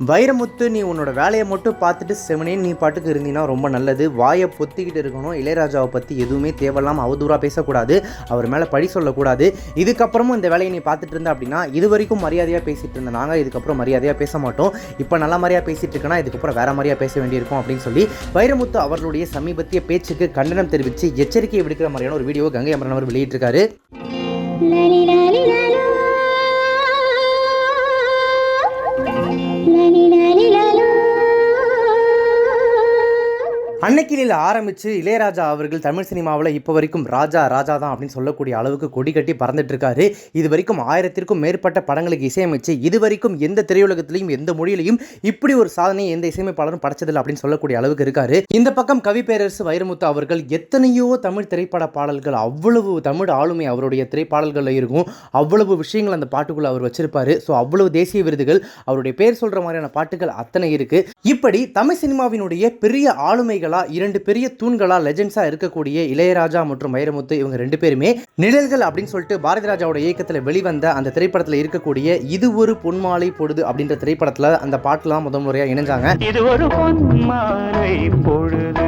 வைரமுத்து, நீ உன்னோட வேலையை மட்டும் பார்த்துட்டு செவனேன்னு நீ பாட்டுக்கு இருந்தீங்கன்னா ரொம்ப நல்லது. வாயை பொத்திக்கிட்டு இருக்கணும். இளையராஜாவை பற்றி எதுவுமே தேவையில்லாமல் அவதூறாக பேசக்கூடாது, அவர் மேலே பழி சொல்லக்கூடாது. இதுக்கப்புறமும் இந்த வேலையை நீ பார்த்துட்டு இருந்த அப்படின்னா, இது வரைக்கும் மரியாதையாக பேசிகிட்டு இருந்த நாங்கள் இதுக்கப்புறம் மரியாதையாக பேச மாட்டோம். இப்போ நல்ல மாதிரியாக பேசிகிட்டு இருக்கேன்னா இதுக்கப்புறம் வேறு மாதிரியாக பேச வேண்டியிருக்கும் அப்படின்னு சொல்லி வைரமுத்து அவர்களுடைய சமீபத்திய பேச்சுக்கு கண்டனம் தெரிவித்து எச்சரிக்கையை விடுக்கிற மாதிரியான ஒரு வீடியோ கங்கை அமரன் அவர் வெளியிட்டிருக்காரு. அன்னைக்கிலில் ஆரம்பித்து இளையராஜா அவர்கள் தமிழ் சினிமாவில் இப்போ வரைக்கும் ராஜா தான் அப்படின்னு சொல்லக்கூடிய அளவுக்கு கொடி கட்டி பறந்துட்டு இருக்காரு. இது வரைக்கும் 1000க்கும் மேற்பட்ட படங்களுக்கு இசையமைச்சு இது வரைக்கும் எந்த திரையுலகத்திலையும் எந்த மொழியிலையும் இப்படி ஒரு சாதனையை எந்த இசையமைப்பாளரும் படைச்சதில்லை அப்படின்னு சொல்லக்கூடிய அளவுக்கு இருக்காரு. இந்த பக்கம் கவி பேரரசு வைரமுத்து அவர்கள் எத்தனையோ தமிழ் திரைப்பட பாடல்கள், அவ்வளவு தமிழ் ஆளுமை அவருடைய திரைப்பாடல்களில் இருக்கும், அவ்வளவு விஷயங்கள் அந்த பாட்டுக்குள்ள அவர் வச்சிருப்பாரு. ஸோ அவ்வளவு தேசிய விருதுகள், அவருடைய பேர் சொல்ற மாதிரியான பாட்டுகள் அத்தனை இருக்கு. இப்படி தமிழ் சினிமாவினுடைய பெரிய ஆளுமைகள் இரண்டு பெரிய தூண்களா லெஜெண்ட்ஸா இருக்கக்கூடிய இளையராஜா மற்றும் வைரமுத்து, இவங்க ரெண்டு பேருமே நிழல்கள் அப்படின்னு சொல்லிட்டு பாரதி ராஜாவோட இயக்கத்தில் வெளிவந்த அந்த திரைப்படத்தில் இருக்கக்கூடிய இது ஒரு பொன்மாலை பொழுது அப்படின்ற திரைப்படத்தில் அந்த பாட்டுலாம் முதல் முறையா இணைஞ்சாங்க. இது ஒரு பொன்மாலை பொழுது,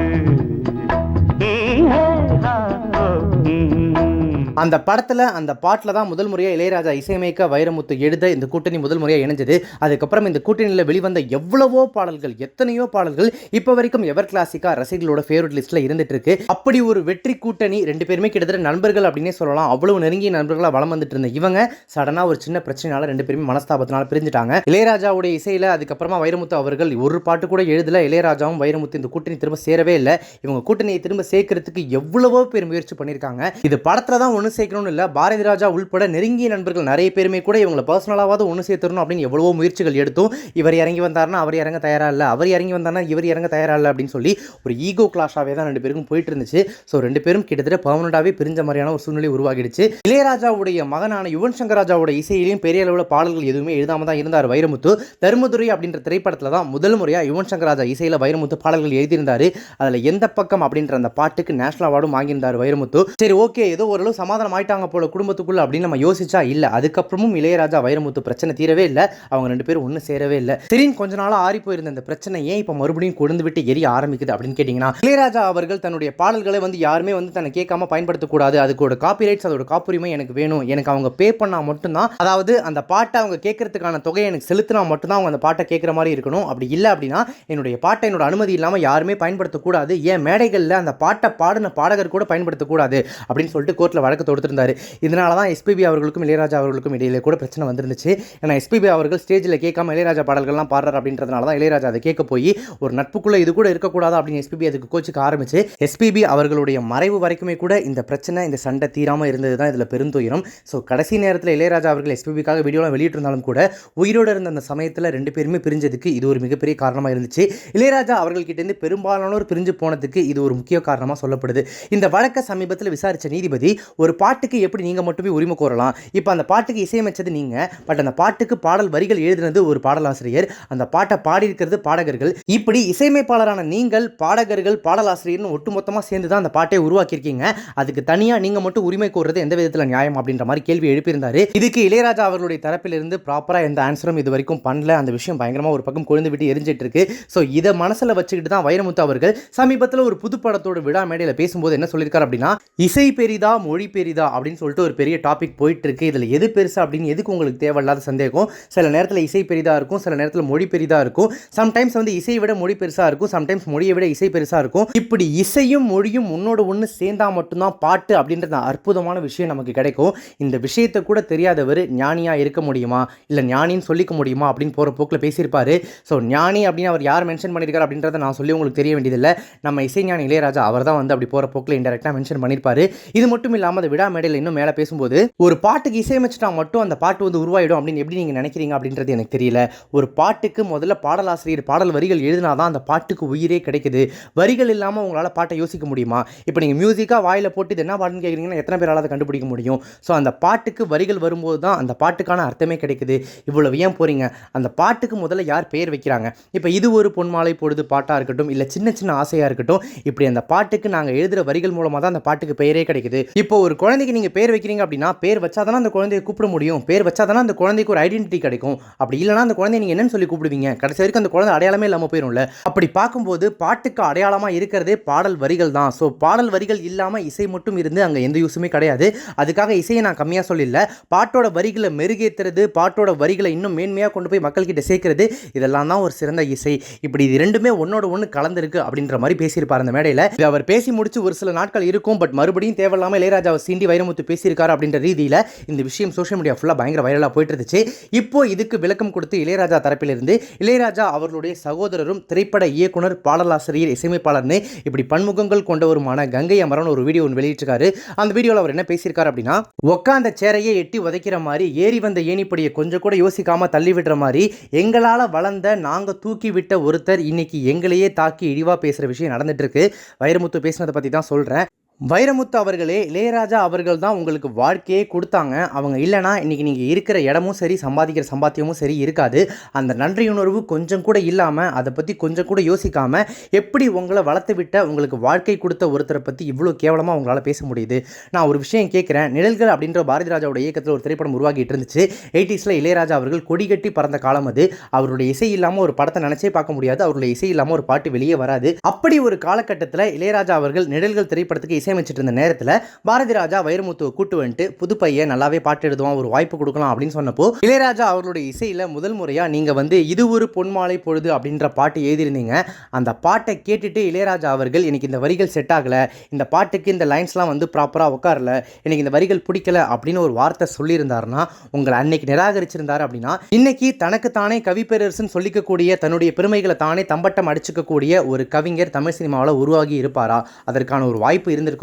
அந்த படத்தில் அந்த பாட்டில் தான் முதல் முறையாக இளையராஜா இசையமைக்க வைரமுத்து எழுத இந்த கூட்டணி முதல் முறையாக இணைஞ்சது. அதுக்கப்புறம் இந்த கூட்டணியில் வெளிவந்த எவ்வளவோ பாடல்கள், எத்தனையோ பாடல்கள் இப்போ வரைக்கும் எவர் கிளாசிக்காக ரசிகர்களோட ஃபேவரட் லிஸ்ட்டில் இருந்துட்டு இருக்கு. அப்படி ஒரு வெற்றி கூட்டணி, ரெண்டு பேருமே கிட்டத்தட்ட நண்பர்கள் அப்படின்னே சொல்லலாம். அவ்வளவு நெருங்கிய நண்பர்களாக வளம் வந்துட்டு இருந்த இவங்க சடனாக ஒரு சின்ன பிரச்சனையால ரெண்டு பேருமே மனஸ்தாபத்தினால பிரிஞ்சுட்டாங்க. இளையராஜாவுடைய இசையில் அதுக்கப்புறமா வைரமுத்து அவர்கள் ஒரு பாட்டு கூட எழுதல. இளையராஜாவும் வைரமுத்து இந்த கூட்டணி திரும்ப சேரவே இல்லை. இவங்க கூட்டணியை திரும்ப சேர்க்கறதுக்கு எவ்வளவோ பேர் முயற்சி பண்ணியிருக்காங்க. இது படத்தில் தான் ஒன்று சேர்க்கணும்னு இல்லை, பாரதி ராஜா உள்பட நெருங்கிய நண்பர்கள் நிறைய பேருமே கூட இவங்களை பர்சனலாவது ஒன்று சேர்த்துடணும் அப்படின்னு எவ்வளவோ முயற்சிகள் எடுத்தும் இவர் இறங்கி வந்தார்னா அவர் இறங்க தயாரா இல்லை, அவர் இறங்கி வந்தார்னா இவர் இறங்க தயாரா இல்லை அப்படின்னு சொல்லி ஒரு ஈகோ கிளாஷாவே தான் ரெண்டு பேருக்கும் போயிட்டு இருந்துச்சு. ஸோ ரெண்டு பேரும் கிட்டத்தட்ட பர்மனண்டாவே பிரிஞ்ச மாதிரியான ஒரு சூழ்நிலை உருவாகிடுச்சு. இளையராஜாவுடைய மகனான யுவன் சங்கர் ராஜாவோட இசையிலையும் பெரிய அளவில் பாடல்கள் எதுவுமே எழுதாம தான் இருந்தார் வைரமுத்து. தர்மதுரை அப்படின்ற திரைப்படத்தில் தான் முதல் முறையாக யுவன் சங்கர் ராஜா இசையில் வைரமுத்து பாடல்கள் எழுதியிருந்தாரு. அதில் எந்த பக்கம் அப்படின்ற அந்த பாட்டுக்கு நேஷனல் அவார்டும் வாங்கியிருந்தார் வைரமுத்து. சரி, ஓகே, ஏதோ ஓரளவு சமாதானம் ஆயிட்டாங்க போல குடும்பத்துக்குள்ள அப்படின்னு நம்ம யோசிச்சா இல்லை. அதுக்கப்புறமும் இளையராஜா வைரமுத்து பிரச்சனை தீரவே இல்லை. அவங்க ரெண்டு பேரும் ஒன்று சேரவே இல்லை. சரின்னு கொஞ்ச நாளாக ஆறி போயிருந்த இந்த பிரச்சனை ஏன் இப்போ மறுபடியும் கொண்டு விட்டு எரிய ஆரம்பிக்குது அப்படின்னு கேட்டிங்கன்னா, இளையராஜா அவர்கள் தன்னுடைய பாடல்களை யாருமே தன்னை கேட்காம பயன்படுத்தக்கூடாது, அதுக்கோட காப்பிரைட்ஸ், அதோட காப்புரிமை எனக்கு வேணும், எனக்கு அவங்க பே பண்ணால் மட்டும்தான், அதாவது அந்த பாட்டை அவங்க கேட்கறதுக்கான தொகையை எனக்கு செலுத்தினா மட்டும்தான் அவங்க அந்த பாட்டை கேட்குற மாதிரி இருக்கணும். அப்படி இல்லை அப்படின்னா என்னுடைய பாட்டை என்னோட அனுமதி இல்லாமல் யாருமே பயன்படுத்தக்கூடாது, ஏன் மேடைகளில் அந்த பாட்டை பாடின பாடகர் கூட பயன்படுத்தக்கூடாது அப்படின்னு சொல்லிட்டு கோர்ட்டில் வழக்கு தொடுத்திருந்தாரு. இதனால தான் எஸ்பிபி அவர்களுக்கும் இளையராஜா அவர்களுக்கும் இடையில கூட பிரச்சனை வந்துருந்துச்சு. ஏன்னா எஸ்பிபி அவர்கள் ஸ்டேஜில் கேட்காம இளையராஜா பாடல்கள்லாம் பாடுறாரு அப்படின்றதுனால தான் இளையராஜா அதை கேட்க போய் ஒரு நட்புக்குள்ளே இது கூட இருக்கக்கூடாது அப்படின்னு எஸ்பிபி அதுக்கு கோச்சுக்க ஆரம்பிச்சு, எஸ்பிபி அவர்களுடைய மறைவு வரைக்குமே கூட இந்த பிரச்சனை, இந்த சண்டை தீராமல் இருந்தது தான் இதில் பெருந்துயரம். ஸோ கடைசி நேரத்தில் இளையராஜா அவர்கள் எஸ்பிபிக்காக வீடியோலாம் வெளியிட்டிருந்தாலும் கூட உயிரோடு இருந்த அந்த சமயத்தில் ரெண்டு பேருமே பிரிஞ்சதுக்கு இது ஒரு மிகப்பெரிய காரணமாக இருந்துச்சு. இளையராஜா அவர்கள்கிட்டேருந்து பெரும்பாலானோர் பிரிஞ்சு போனதுக்கு இது ஒரு முக்கிய காரணமாக சொல்லப்படுது. இந்த வழக்கை சமீபத்தில் விசாரித்த நீதிபதி, ஒரு பாட்டுக்கு எப்படி நீங்கள் மட்டுமே உரிமை கோரலாம், இப்போ அந்த பாட்டுக்கு இசையமைச்சது நீங்கள், பட் அந்த பாட்டுக்கு பாடல் வரிகள் எழுதினது ஒரு பாடலாசிரியர், அந்த பாட்டை பாடியிருக்கிறது பாடகர்கள், இப்படி இசையமைப்பாளரான நீங்கள் பாடகர்கள் பாடலாசிரியர்னு ஒட்டுமொத்தமாக சேர்ந்து தான் அந்த பாட்டை உருவாக்கியிருக்கீங்க, அதுக்கு தனியாக நீங்கள் மட்டும் உரிமை கோர்றது எந்த விதத்தில் நியாயம் அப்படின்ற மாதிரி கேள்வி எழுப்பியிருந்தாரு. இதுக்கு இளையராஜா அவர்களுடைய தரப்பிலிருந்து ப்ராப்பராக எந்த ஆன்சரும் இது வரைக்கும் பண்ணல. அந்த விஷயம் பயங்கரமாக ஒரு பக்கம் கொழுந்து விட்டு எரிஞ்சிட்டு இருக்கு. ஸோ இதை மனசில் வச்சுக்கிட்டு தான் வைரமுத்து அவர்கள் சமீபத்தில் ஒரு புது படத்தோட விழா மேடையில் பேசும்போது என்ன சொல்லியிருக்காரு அப்படின்னா, இசை பெரிதா மொழி பெரிதா அப்படின்னு சொல்லிட்டு ஒரு பெரிய டாபிக் போயிட்டு இருக்கு. இதில் எது பெருசா அப்படின்னு எதுக்கு உங்களுக்கு தேவையில்லாத சந்தேகம். சில நேரத்தில் இசை பெரிதா இருக்கும், சில நேரத்தில் மொழி பெரிதா இருக்கும். சம்டைம்ஸ் இசையை விட மொழி பெருசா இருக்கும், சம்டைம்ஸ் மொழியை விட இசை பெருசா இருக்கும். இப்படி இசையும் மொழியும் ஒன்னோட ஒன்று சேர்ந்தா மட்டும்தான் பாட்டு அப்படின்ற அற்புதமான விஷயம் நமக்கு கிடைக்கும். இந்த விஷயத்தை கூட தெரியாதவர் ஞானியா இருக்க முடியுமா, இல்லை ஞானின்னு சொல்லிக்க முடியுமா அப்படின்னு போகிற போக்கில் பேசியிருப்பாரு. ஸோ ஞானி அப்படின்னு அவர் யார் மென்ஷன் பண்ணியிருக்காரு அப்படின்றத நான் சொல்லி உங்களுக்கு தெரிய வேண்டியதில்லை. நம்ம இசைஞானி இளையராஜா அவர் தான் அப்படி போகிற போக்கில் இன்டெரக்டாக மென்ஷன் பண்ணியிருப்பாரு. இது மட்டும் இல்லாமல் அந்த விழா மேடையில் இன்னும் மேலே பேசும்போது, ஒரு பாட்டுக்கு இசையமைச்சிட்டா மட்டும் அந்த பாட்டு உருவாயிடும் அப்படின்னு எப்படி நீங்கள் நினைக்கிறீங்க அப்படின்றது எனக்கு தெரியல. ஒரு பாட்டுக்கு முதல்ல பாடலாசிரியர் பாடல் வரிகள் எழுதினாதான் அந்த பாட்டுக்கு உயிரே கிடைக்குது. வரிகள் இல்லாமல் உங்களால் பாட்டை யோசிக்க முடியுமா? இப்போ நீங்கள் மியூசிக்காக வாயில் போட்டு இது என்ன பாட்டுன்னு கேட்குறீங்கன்னா எத்தனை பேரால் அதை கண்டுபிடிக்க முடியும்? ஸோ அந்த பாட்டுக்கு வரிகள் வரும்போது தான் அந்த பாட்டுக்கான அர்த்தமே கிடைக்குது. இவ்வளவு ஏன் போகிறீங்க? அந்த பாட்டுக்கு முதல்ல யார் பெயர் வைக்கிறாங்க? இப்போ இது ஒரு பொன்மாலை பொழுது பாட்டாக இருக்கட்டும், இல்லை சின்ன சின்ன ஆசையாக இருக்கட்டும், இப்படி அந்த பாட்டுக்கு நாங்கள் எழுதுகிற வரிகள் மூலமாக தான் அந்த பாட்டுக்கு பெயரே கிடைக்குது. இப்போ ஒரு குழந்தைக்கு நீங்கள் பேர் வைக்கிறீங்க அப்படின்னா பேர் வச்சாதானே அந்த குழந்தையை கூப்பிட முடியும், பேர் வச்சாதானே அந்த குழந்தைக்கு ஒரு ஐடென்டிட்டி கிடைக்கும். அப்படி இல்லைனா அந்த குழந்தைய நீங்கள் என்னன்னு சொல்லி கூப்பிடுவீங்க? கடைசி வரைக்கும் அந்த குழந்தை அடையாளமே இல்லாமல் போயிடும்ல. அப்படி பார்க்கும்போது பாட்டுக்கு அடையாளமாக இருக்கிறதே பாடல் வரிகள் தான். ஸோ பாடல் வரிகள் இல்லாமல் இசை மட்டும் இருந்து அங்கே எந்த யூஸுமே கிடையாது. அதுக்காக இசையை நான் கம்மியாக சொல்லல, பாட்டோட வரிகளை மெருகேற்றுறது, பாட்டோட வரிகளை இன்னும் மேன்மையாக கொண்டு போய் மக்கள்கிட்ட சேர்க்கிறது, இதெல்லாம் தான் ஒரு சிறந்த இசை. இப்படி இது ரெண்டுமே ஒன்னோட ஒன்று கலந்துருக்கு அப்படின்ற மாதிரி பேசியிருப்பார் அந்த மேடையில். அவர் பேசி முடிச்சு ஒரு சில நாட்கள் இருக்கும், பட் மறுபடியும் தேவையில்லாமல் இளையராஜாவை சீண்டி வைரமுத்து பேசியிருக்காரு அப்படின்ற ரீதியில் இந்த விஷயம் சோஷியல் மீடியா ஃபுல்லாக பயங்கர வைரலாக போயிட்டு இருந்துச்சு. இப்போ இதுக்கு விளக்கம் கொடுத்து இளையராஜா தரப்பிலிருந்து இளையராஜா அவர்களுடைய சகோதரரும் திரைப்பட இயக்குனர், பாடலாசிரியர், இசையமைப்பாளர்னு இப்படி பன்முகங்கள் கொண்டவருமான கங்கை அமரன் ஒரு வீடியோ வெளியிட்டிருக்காரு. அந்த வீடியோவில் அவர் என்ன பேசியிருக்காரு அப்படின்னா, உட்காந்த சேரையே எட்டி உதைக்கிற மாதிரி, ஏறி வந்த ஏணிப்படியை கொஞ்சம் கூட யோசிக்காம தள்ளி விடுற மாதிரி, எங்களால் வளர்ந்த நாங்கள் தூக்கி விட்ட ஒருத்தர் இன்னைக்கு எங்களையே தாக்கி இழிவாக பேசுகிற விஷயம் நடந்துட்டு இருக்கு. வைரமுத்து பேசினதை பற்றி தான் சொல்கிறேன். வைரமுத்து அவர்களே, இளையராஜா அவர்கள் தான் உங்களுக்கு வாழ்க்கையே கொடுத்தாங்க. அவங்க இல்லைனா இன்றைக்கி நீங்கள் இருக்கிற இடமும் சரி, சம்பாதிக்கிற சம்பாத்தியமும் சரி இருக்காது. அந்த நன்றியுணர்வு கொஞ்சம் கூட இல்லாமல், அதை பற்றி கொஞ்சம் கூட யோசிக்காமல், எப்படி உங்களை வளர்த்து விட்ட, உங்களுக்கு வாழ்க்கை கொடுத்த ஒருத்தரை பற்றி இவ்வளோ கேவலமாக உங்களால் பேச முடியுது? நான் ஒரு விஷயம் கேட்குறேன். நிழல்கள் அப்படின்ற பாரதி ராஜாவோட இயக்கத்தில் ஒரு திரைப்படம் உருவாகிட்டு இருந்துச்சு. 80s இளையராஜா அவர்கள் கொடி கட்டி பறந்த காலம் அது. அவருடைய இசை இல்லாமல் ஒரு படத்தை நினச்சே பார்க்க முடியாது, அவருடைய இசை இல்லாமல் ஒரு பாட்டு வெளியே வராது. அப்படி ஒரு காலகட்டத்தில் இளையராஜா அவர்கள் நிழல்கள் திரைப்படத்துக்கு இசையமைச்சிட்டு இருந்த நேரத்தில் பாரதி ராஜா வைரமுத்துவை கூட்டு வந்துட்டு, புது பையன் நல்லாவே பாட்டு எழுதுவான், ஒரு வாய்ப்பு கொடுக்கலாம் அப்படின்னு சொன்னப்போ, இளையராஜா அவர்களுடைய இசையில் முதல் முறையாக நீங்கள் இது ஒரு பொன்மாலை பொழுது அப்படின்ற பாட்டு எழுதியிருந்தீங்க. அந்த பாட்டை கேட்டுட்டு இளையராஜா அவர்கள், எனக்கு இந்த வரிகள் செட் ஆகலை, இந்த பாட்டுக்கு இந்த லைன்ஸ்லாம் ப்ராப்பராக உட்காரல, எனக்கு இந்த வரிகள் பிடிக்கல அப்படின்னு ஒரு வார்த்தை சொல்லியிருந்தாருன்னா, உங்களை அன்னைக்கு நிராகரிச்சிருந்தார் அப்படின்னா, இன்னைக்கு தனக்கு தானே கவி பேரரசுன்னு சொல்லிக்கக்கூடிய, தன்னுடைய பெருமைகளை தானே தம்பட்டம் அடிச்சுக்கக்கூடிய ஒரு கவிஞர் தமிழ் சினிமாவில் உருவாகி இருப்பாரா? அதற்கான ஒரு வாய்ப்பு இருந்திருக்குமா?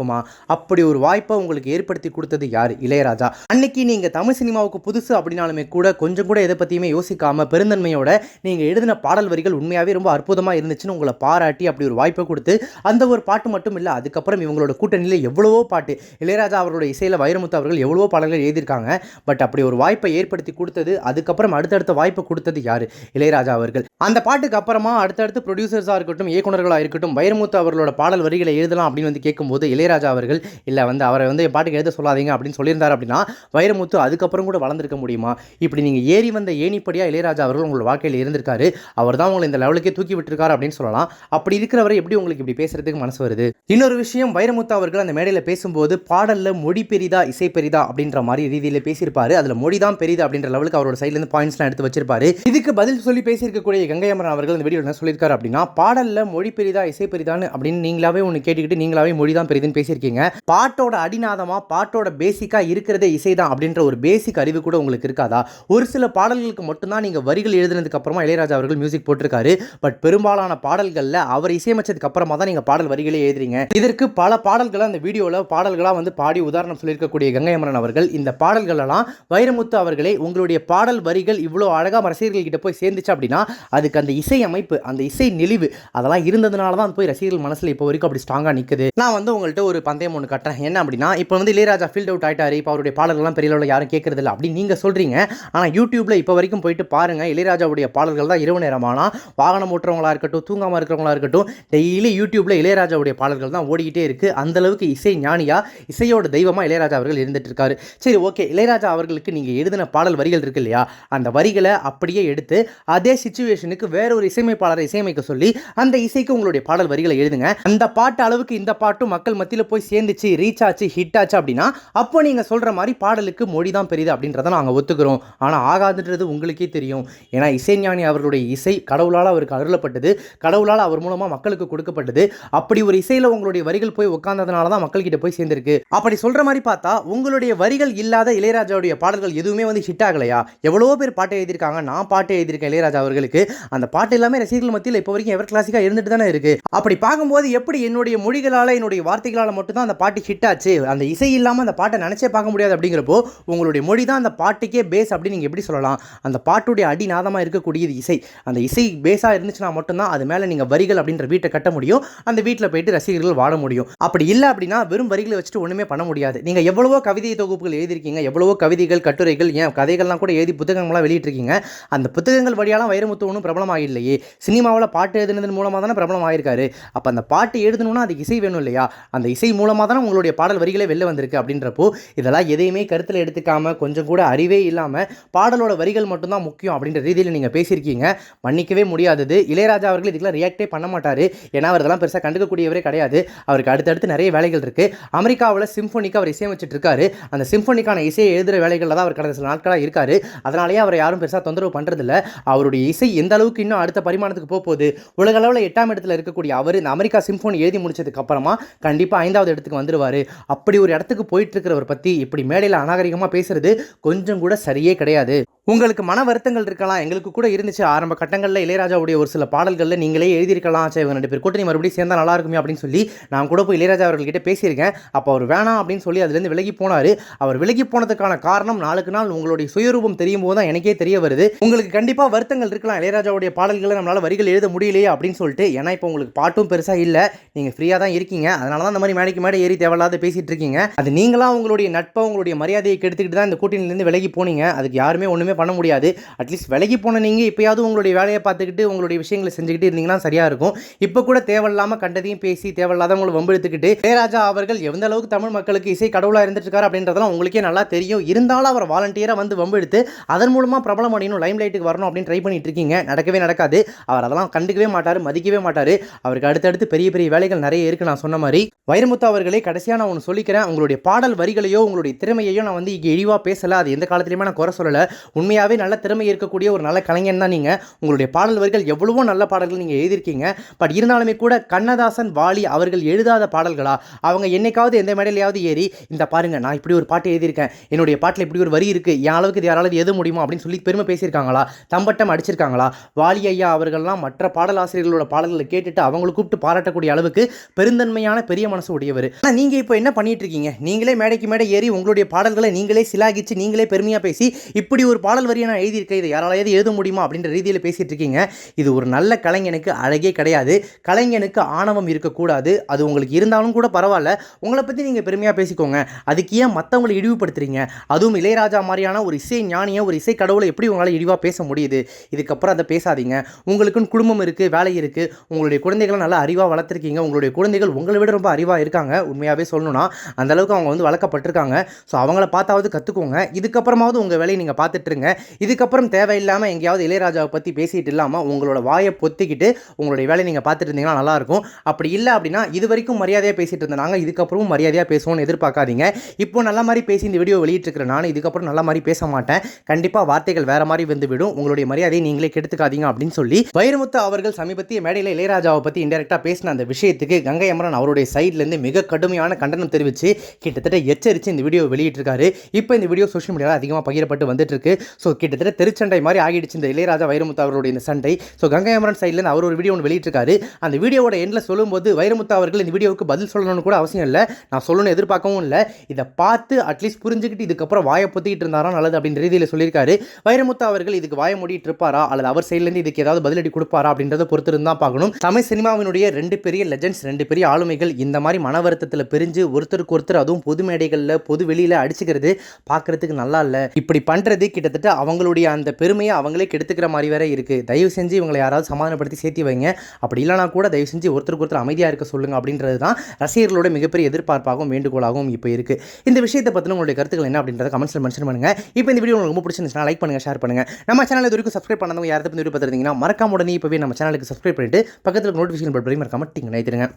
அப்படி ஒரு வாய்ப்பை உங்களுக்கு ஏற்படுத்தி கொடுத்தது யார்? இளையராஜா. அன்னைக்கு நீங்கள் தமிழ் சினிமாவுக்கு புதுசு அப்படின்னாலுமே கூட கொஞ்சம் கூட எதை பற்றியுமே யோசிக்காம பெருந்தன்மையோட நீங்கள் எழுதின பாடல் வரிகள் உண்மையாகவே ரொம்ப அற்புதமாக இருந்துச்சுன்னு உங்களை பாராட்டி அப்படி ஒரு வாய்ப்பை கொடுத்து, அந்த ஒரு பாட்டு மட்டும் இல்லை, அதுக்கப்புறம் இவங்களோட கூட்டணியில் எவ்வளவோ பாட்டு, இளையராஜா அவர்களுடைய இசையில் வைரமுத்து அவர்கள் எவ்வளவோ பாடல்கள் எழுதியிருக்காங்க. பட் அப்படி ஒரு வாய்ப்பை ஏற்படுத்தி கொடுத்தது, அதுக்கப்புறம் அடுத்தடுத்த வாய்ப்பை கொடுத்தது யார்? இளையராஜா அவர்கள். அந்த பாட்டுக்கு அப்புறமா அடுத்தடுத்து ப்ரொடியூசர்ஸாக இருக்கட்டும், இயக்குநர்களாக இருக்கட்டும், வைரமுத்து அவர்களோட பாடல் வரிகளை எழுதலாம் அப்படின்னு கேட்கும்போது இளையராஜா அவர்கள் இல்லை அவரை என் பாட்டுக்கு எழுத சொல்லாதீங்க அப்படின்னு சொல்லியிருந்தார் அப்படின்னா, வைரமுத்து அதுக்கப்புறம் கூட வளர்ந்துருக்க முடியுமா? இப்படி நீங்கள் ஏறி வந்த ஏணிப்படியாக இளையராஜா அவர்கள் உங்களோட வாழ்க்கையில் இருந்திருக்காரு. அவர் தான் உங்களை இந்த லெவலுக்கே தூக்கி விட்டுருக்காரு அப்படின்னு சொல்லலாம். அப்படி இருக்கிறவரை எப்படி உங்களுக்கு இப்படி பேசுறதுக்கு மனசு வருது? இன்னொரு விஷயம், வைரமுத்து அவர்கள் அந்த மேடையில் பேசும்போது பாடலில் மொழி பெரிதா இசை பெரிதா அப்படின்ற மாதிரி ரீதியில் பேசியிருப்பாரு. அதில் மொழி தான் பெரிதா அப்படின்ற லெவலுக்கு அவரோட சைட்லேருந்து பாயிண்ட்ஸ்லாம் எடுத்து வச்சிருப்பாரு. இதுக்கு பதில் சொல்லி பேசியிருக்கக்கூடிய கங்கை அமரன் அவர்கள் இந்த வீடியோ என்ன சொல்லியிருக்காரு அப்படின்னா, பாடலில் மொழி பெரிதா இசை பெரிதான்னு அப்படின்னு நீங்களாவே ஒன்று கேட்டுக்கிட்டு நீங்களாவே மொழி தான் பெரிதுன்னு பேசியிருக்கீங்க. பாட்டோட அடிநாதமா, பாட்டோட பேசிக்கா இருக்கிறதே இசைதான் அப்படின்ற ஒரு பேசிக் அறிவு கூட உங்களுக்கு இருக்காதா? ஒரு சில பாடல்களுக்கு மட்டும்தான் நீங்க வரிகள் எழுதுனதுக்கு அப்புறமா இளையராஜா அவர்கள் மியூசிக் போட்டிருக்காரு. பட் பெரும்பாலான பாடல்கள்ல அவர் இசையமைச்சதுக்கு அப்புறமா தான் நீங்க பாடல் வரிகளே எழுதுறீங்க. இதற்கு பல பாடல்களை அந்த வீடியோல பாடல்களா பாடி உதாரணம் சொல்லியிருக்கக்கூடிய கங்கை அமரன் அவர்கள், இந்த பாடல்கள் எல்லாம் வைரமுத்து அவர்களே, உங்களுடைய பாடல் வரிகள் இவ்வளோ அழகா ரசிகர்கள் கிட்ட போய் சேர்ந்துச்சு அப்படின்னா, அதுக்கு அந்த இசை அமைப்பு, அந்த இசை நெளிவு அதெல்லாம் இருந்ததுனால தான் போய் ரசிகர்கள் மனசுல இப்போ வரைக்கும் அப்படி ஸ்ட்ராங்கா நிக்குது. நான் உங்கள்கிட்ட ஒரு பந்தயம் ஒன்று கட்டுறேன். என்ன அப்படின்னா, இப்போ இளையராஜா ஃபீல்ட் அவுட் ஆயிட்டாரு, இப்போ அவருடைய பாடல்கள்லாம் பெரிய அளவில் யாரும் கேட்கறது இல்லை அப்படின்னு நீங்கள் சொல்கிறீங்க. ஆனால் யூடியூப்ல இப்போ வரைக்கும் போயிட்டு பாருங்க, இளையராஜாவுடைய பாடல்கள் தான் இரவு நேரமானா வாகனம் ஓட்டுறவங்களா இருக்கட்டும், தூங்காமல் இருக்கிறவங்களா இருக்கட்டும், டெய்லி யூடியூப்ல இளையராஜாவுடைய பாடல்கள் தான் ஓடிக்கிட்டே இருக்குது. அந்தளவுக்கு இசை ஞானியா, இசையோட தெய்வமாக இளையராஜா அவர்கள் இருந்துட்டு இருக்காரு. சரி, ஓகே, இளையராஜா அவர்களுக்கு நீங்கள் எழுதின பாடல் வரிகள் இருக்கு இல்லையா, அந்த வரிகளை அப்படியே எடுத்து அதே சிச்சுவேஷனுக்கு வேற ஒரு இசையமைப்பாளரை இசையமைக்க சொல்லி அந்த இசைக்கு உங்களுடைய பாடல் வரிகளை எழுதுங்க. அந்த பாட்டு அளவுக்கு இந்த பாட்டும் மக்கள் மத்தியில் போய் சேர்ந்துச்சு, ரீச் ஆச்சு, ஹிட் ஆச்சு அப்படின்னா, அப்போ நீங்கள் சொல்கிற மாதிரி பாடலுக்கு மொழி தான் பெரிது அப்படின்றத நாங்கள் ஒத்துக்கிறோம். ஆனால் ஆகாதுன்றது உங்களுக்கே தெரியும். ஏன்னா இசைஞானி அவர்களுடைய இசை கடவுளால் அவருக்கு அருளப்பட்டது, கடவுளால் அவர் மூலமாக மக்களுக்கு கொடுக்கப்பட்டது. அப்படி ஒரு இசையில் உங்களுடைய வரிகள் போய் உட்கார்ந்ததுனால தான் மக்கள்கிட்ட போய் சேர்ந்திருக்கு. அப்படி சொல்கிற மாதிரி பார்த்தா உங்களுடைய வரிகள் இல்லாத இளையராஜாவுடைய பாடல்கள் எதுவுமே ஹிட் ஆகலையா? எவ்வளோ பேர் பாட்டு எழுதியிருக்காங்க, நான் பாட்டு எழுதியிருக்கேன் இளையராஜா அவர்களுக்கு. அந்த பாட்டு எல்லாமே ரசிகர்கள் மத்தியில் இப்போ வரைக்கும் எவர் கிளாசிக்காக இருந்துட்டு தானே இருக்கு. அப்படி பார்க்கும்போது எப்படி என்னுடைய மொழிகளால், என்னுடைய வார்த்தைகளால் மட்டும்தான் அந்த பாட்டு ஹிட் ஆச்சு, அந்த இசை இல்லாமல் அந்த பாட்டை நினச்சே பார்க்க முடியாது அப்படிங்கிறப்போ, உங்களுடைய மொழி தான் அந்த பாட்டுக்கே பேஸ் அப்படின்னு நீங்கள் எப்படி சொல்லலாம்? அந்த பாட்டுடைய அடிநாதமாக இருக்கக்கூடியது இசை. அந்த இசை பேஸாக இருந்துச்சுன்னா மட்டும்தான் அது மேலே நீங்கள் வரிகள் அப்படின்ற வீட்டை கட்ட முடியும், அந்த வீட்டில் போயிட்டு ரசிகர்கள் வாழ முடியும். அப்படி இல்லை அப்படின்னா வெறும் வரிகளை வச்சுட்டு ஒன்றுமே பண்ண முடியாது. நீங்கள் எவ்வளவோ கவிதை தொகுப்புகள் எழுதியிருக்கீங்க, எவ்வளவோ கவிதைகள், கட்டுரைகள், ஏன் கதைகள்லாம் கூட எழுதி புத்தகங்கள்லாம் வெளியிட்டிருக்கீங்க. அந்த புத்தகங்கள் வழியாலாம் வைரமுத்து ஒன்றும் பிரபலமாக இல்லையே. சினிமாவில் பாட்டு எழுதுனதன் மூலமாக தானே பிரபலம் ஆயிருக்காரு. அப்போ அந்த பாட்டு எழுதணும்னா அதுக்கு இசை வேணும் இல்லையா? அந்த இசை மூலமாக தான் உங்களுடைய பாடல் வரிகளே வெளில வந்திருக்கு அப்படின்றப்போ இதெல்லாம் எதையுமே கருத்தில் எடுத்துக்காம கொஞ்சம் கூட அறிவே இல்லாமல் பாடலோட வரிகள் மட்டும்தான் முக்கியம் அப்படின்ற ரீதியில் நீங்கள் பேசியிருக்கீங்க. மன்னிக்கவே முடியாதது. இளையராஜா அவர்கள் இதுக்கெல்லாம் ரியாக்டே பண்ண மாட்டார். ஏன்னா அவர் இதெல்லாம் பெருசாக கண்டுக்கக்கூடியவரே கிடையாது. அவருக்கு அடுத்தடுத்து நிறைய வேலைகள் இருக்குது. அமெரிக்காவில் சிம்பொனிக்கு அவர் இசையமைச்சிட்டு இருக்காரு. அந்த சிம்பொனிக்கான இசையை எழுதுகிற வேலைகளில் தான் அவர் கடந்த சில நாட்களாக இருக்காரு. அதனாலேயே அவரை யாரும் பெருசாக தொந்தரவு பண்ணுறதில்ல. அவருடைய இசை எந்த அளவுக்கு இன்னும் அடுத்த பரிமாணத்துக்கு போகுது. உலக அளவில் 8ஆம் இடத்துல இருக்கக்கூடிய அவர் இந்த அமெரிக்கா சிம்பொனி எழுதி முடிச்சதுக்கு அப்புறமா கண்டிப்பாக 5வது இடத்துக்கு வந்துடுவார். அப்படி ஒரு இடத்துக்கு போயிட்டு இருக்கிறவர் பற்றி இப்படி மேடையில் அநாகரிகமாக பேசுறது கொஞ்சம் கூட சரியே கிடையாது. உங்களுக்கு மன வருத்தங்கள் இருக்கலாம், எங்களுக்கு கூட இருந்துச்சு. ஆரம்ப கட்டங்களில் இளையராஜாவுடைய ஒரு சில பாடல்களில் நீங்களே எழுதியிருக்கலாம், சரி இவங்க 2 பேர் கூட்டணி மறுபடியும் சேர்ந்தா நல்லா இருக்குமே அப்படின்னு சொல்லி நான் கூட போய் இளையராஜா அவர்கள்கிட்ட பேசியிருக்கேன். அப்போ அவர் வேணாம் அப்படின்னு சொல்லி அதுலேருந்து விலகி போனார். அவர் விலகி போனதுக்கான காரணம் நாளுக்கு நாள் உங்களுடைய சுயரூபம் தெரியும் போது தான் எனக்கே தெரிய வருது. உங்களுக்கு கண்டிப்பாக வருத்தங்கள் இருக்கலாம், இளையராஜாவுடைய பாடல்களை நம்மளால் வரிகள் எழுத முடியலையே அப்படின்னு சொல்லிட்டு. ஏன்னா இப்போ உங்களுக்கு பாட்டும் பெருசாக இல்லை, நீங்கள் ஃப்ரீயாக தான் இருக்கீங்க. அதனால தான் இந்த மாதிரி மேடைக்கு மேடை ஏறி தேவையில்லாத பேசிகிட்டு இருக்கீங்க. அது நீங்களாம் உங்களுடைய நட்பை உங்களுடைய மரியாதையை கெடுத்துக்கிட்டு தான் இந்த கூட்டணியிலேருந்து விலகி போனீங்க. அதுக்கு யாருமே ஒன்றுமே பண்ண முடியாது. அட்லீஸ்ட் விலகி போன நீங்கள் இப்போயாவது உங்களுடைய வேலையை பார்த்துக்கிட்டு உங்களுடைய விஷயங்களை செஞ்சுக்கிட்டு இருந்தீங்கன்னா சரியாக இருக்கும். இப்போ கூட தேவையில்லாமல் கண்டதையும் பேசி தேவையில்லாதவங்களை வம்பெடுத்துக்கிட்டு இளையராஜா அவர்கள் எந்த அளவுக்கு தமிழ் மக்களுக்கு இசை கடவுளாக இருந்துட்டு இருக்காரு அப்படின்றதெல்லாம் உங்களுக்கே நல்லா தெரியும். இருந்தாலும் அவர் வாலண்டியராக வந்து வம்பெடுத்து அதன் மூலமாக பிரபலம் அடையணும், லைம் லைட்டுக்கு வரணும் அப்படின்னு ட்ரை பண்ணிட்டு இருக்கீங்க. நடக்கவே நடக்காது. அவர் அதெல்லாம் கண்டுக்கவே மாட்டார், மதிக்கவே மாட்டார். அவருக்கு அடுத்தடுத்து பெரிய பெரிய வேலைகள் நிறைய இருக்குது. நான் சொன்ன மாதிரி வைரமுத்து அவர்களே, கடைசியாக நான் ஒன்று சொல்லிக்கிறேன். உங்களுடைய பாடல் வரிகளையோ உங்களுடைய திறமையையோ நான் வந்து இங்கே இழிவாக பேசலை. அது எந்த காலத்துலையுமே நான் குறை சொல்லலை. உண்மையாகவே நல்ல திறமை இருக்கக்கூடிய ஒரு நல்ல கலைஞன் தான் நீங்கள். உங்களுடைய பாடல் வரிகள் எவ்வளவோ நல்ல பாடல்கள் நீங்கள் எழுதியிருக்கீங்க. பட் இருந்தாலுமே கூட கண்ணதாசன், வாலி அவர்கள் எழுதாத பாடல்களா? அவங்க என்னைக்காவது எந்த மேடையிலையாவது ஏறி இந்த பாருங்க நான் இப்படி ஒரு பாட்டு எழுதியிருக்கேன், என்னுடைய பாட்டில் இப்படி ஒரு வரி இருக்குது, என் அளவுக்கு இது யாராவது எது முடியுமா அப்படின்னு சொல்லி பெருமை பேசியிருக்காங்களா? தம்பட்டம் அடிச்சிருக்காங்களா? வாலி ஐயா அவர்கள்லாம் மற்ற பாடலாசிரியர்களோட பாடல்களை கேட்டுட்டு அவங்களை கூப்பிட்டு பாராட்டக்கூடிய அளவுக்கு பெருந்தன்மையான பெரிய மனசு உடையவர். ஆனால் நீங்கள் இப்போ என்ன பண்ணிட்டு இருக்கீங்க? நீங்களே மேடைக்கு மேடை ஏறி உங்களுடைய பாடல்களை நீங்களே சிலாகிச்சு நீங்களே பெருமையாக பேசி இப்படி ஒரு பாடல் வரியை நான் எழுதியிருக்கேன், இதை யாராலையாவது எழுத முடியுமா அப்படின்ற ரீதியில் பேசிகிட்டு இருக்கீங்க. இது ஒரு நல்ல கலைஞனுக்கு அழகே கிடையாது. கலைஞனுக்கு ஆணவம் இருக்கக்கூடாது. அது உங்களுக்கு இருந்தாலும் கூட பரவாயில்ல, உங்களை பற்றி நீங்கள் பெருமையாக பேசிக்கோங்க. அதுக்கு ஏன் மற்றவங்களை இழிவுபடுத்துறீங்க? அதுவும் இளையராஜா மாதிரியான ஒரு இசை ஞானியை, ஒரு இசை கடவுளை எப்படி உங்களால் இழிவாக பேச முடியுது? இதுக்கப்புறம் அதை பேசாதீங்க. உங்களுக்குன்னு குடும்பம் இருக்குது, வேலை இருக்குது, உங்களுடைய குழந்தைகளை நல்லா அறிவாக வளர்த்துருக்கீங்க. உங்களுடைய குழந்தைகள் உங்களை விட ரொம்ப அறிவாக இருக்காங்க. உண்மையாகவே சொல்லணும்னா அந்தளவுக்கு அவங்க வந்து வளர்க்கப்பட்டிருக்காங்க. ஸோ அவங்கள பார்த்தாவது கற்றுக்கோங்க. இதுக்கப்புறமாவது உங்கள் வேலையை நீங்கள் பார்த்துட்டு இருங்க. இதுக்கப்புறம் தேவையில்லாமல் எங்கேயாவது இளையராஜாவை பற்றி பேசிகிட்டு இல்லாமல் உங்களோட வாயை பொத்திக்கிட்டு உங்களுடைய வேலையை நீங்கள் பார்த்துட்டு இருந்தீங்கன்னா நல்லாயிருக்கும். அப்படி இல்லை அப்படின்னா இது வரைக்கும் மரியாதையாக பேசிகிட்டு இருந்தேன், நாங்கள் இதுக்கப்புறமும் மரியாதையாக பேசுவோம்னு எதிர்பார்க்காதீங்க. இப்போ நல்ல மாதிரி பேசி இந்த வீடியோ வெளியிட்டிருக்கிறேன். நான் இதுக்கப்புறம் நல்ல மாதிரி பேச மாட்டேன். கண்டிப்பாக வார்த்தைகள் வேறு மாதிரி வந்து விடும். உங்களுடைய மரியாதையை நீங்களே கெடுத்துக்காதீங்க அப்படின்னு சொல்லி வைரமுத்து அவர்கள் சமீபத்திய மேடையில் இளையராஜாவை பற்றி இன்டெரக்டாக பேசின அந்த விஷயத்துக்கு கங்கை அமரன் அவருடைய சைட்லேருந்து மிக கடுமையான கண்டனம் தெரிவித்து கிட்டத்தட்ட எச்சரித்து இந்த வீடியோ வெளியிட்டிருக்காரு. இப்போ இந்த வீடியோ சோஷியல் மீடியாவில் அதிகமாக பகிரப்பட்டு வந்துட்டு இருக்கு. ஸோ கிட்டத்தட்ட திருச்சண்டை மாதிரி ஆகிடுச்சு இந்த இளையராஜா வைரமுத்து அவருடைய இந்த சண்டை. ஸோ கங்கை அமரன் சைட்லேருந்து அவர் ஒரு வீடியோ ஒன்று வெளியிட்டிருக்காரு. அந்த வீடியோவோட எண்டில் சொல்லும்போது வைரமுத்து அவர்கள் இந்த வீடியோவுக்கு பதில் சொல்லணும்னு கூட அவசியம் இல்லை, நான் சொல்லணும்னு எதிர்பார்க்கவும் இல்லை. இதை பார்த்து அட்லீஸ்ட் புரிஞ்சுக்கிட்டு இதுக்கப்புறம் வாயை பொத்திக்கிட்டு இருந்தாரா நல்லது அப்படின்ற ரீதியில் சொல்லியிருக்காரு. வைரமுத்து அவர்கள் இதுக்கு வாய மூடிட்டு இருப்பாரா அல்லது அவர் சைட்லேருந்து இதுக்கு ஏதாவது பதிலடி கொடுப்பாரா அப்படின்றத பொறுத்து இருந்தால் பார்க்கணும். தமிழ் சினிமாவினுடைய 2 பெரிய லெஜெண்ட்ஸ், 2 பெரிய ஆளுமைகள் இந்த மாதிரி மன வருத்தத்தில் பிரிஞ்சு ஒருத்தருக்கு ஒருத்தர் அதுவும் பொது மேடைகளில் பொது வெளியில் அடிச்சுக்கிறது பார்க்குறதுக்கு நல்லா இல்லை. இப்படி பண்ணுறது கிட்டத்தட்ட அவங்களுடைய அந்த பெருமையை அவங்களே கெடுத்துக்கிற மாதிரி வேற இருக்குது. தயவு செஞ்சு இவங்களை யாராவது சமாதானப்படுத்தி சேர்த்தி வைங்க. அப்படி இல்லைனா கூட தயவு செஞ்சு ஒருத்தருக்கு ஒருத்தர் அமைதியாக இருக்க சொல்லுங்க அப்படின்றது தான் ரசிகர்களோட மிகப்பெரிய எதிர்பார்ப்பாகவும் வேண்டுகோளாகவும் இப்போ இருக்குது. இந்த விஷயத்தை பற்றின உங்களுடைய கருத்துக்கள் என்ன அப்படின்றத கமெண்ட்ஸில் மென்ஷன் பண்ணுங்கள். இப்போ இந்த வீடியோ உங்களுக்கு ரொம்ப பிடிச்சிருந்துச்சுன்னா லைக் பண்ணுங்கள், ஷேர் பண்ணுங்கள். நம்ம சேனல் இது வரைக்கும் சப்ஸ்கிரைப் பண்ணாதவங்க யாராவது வீடியோ பார்த்துருந்தீங்கன்னா மறக்காம உடனே இப்போவே நம்ம சேனலுக்கு சப்ஸ்கிரைப் பண்ணிட்டு பக்கத்தில் நோட்டிஃபிகேஷன் பட்டன் மறக்காம டிங் நினைத்துருங்க.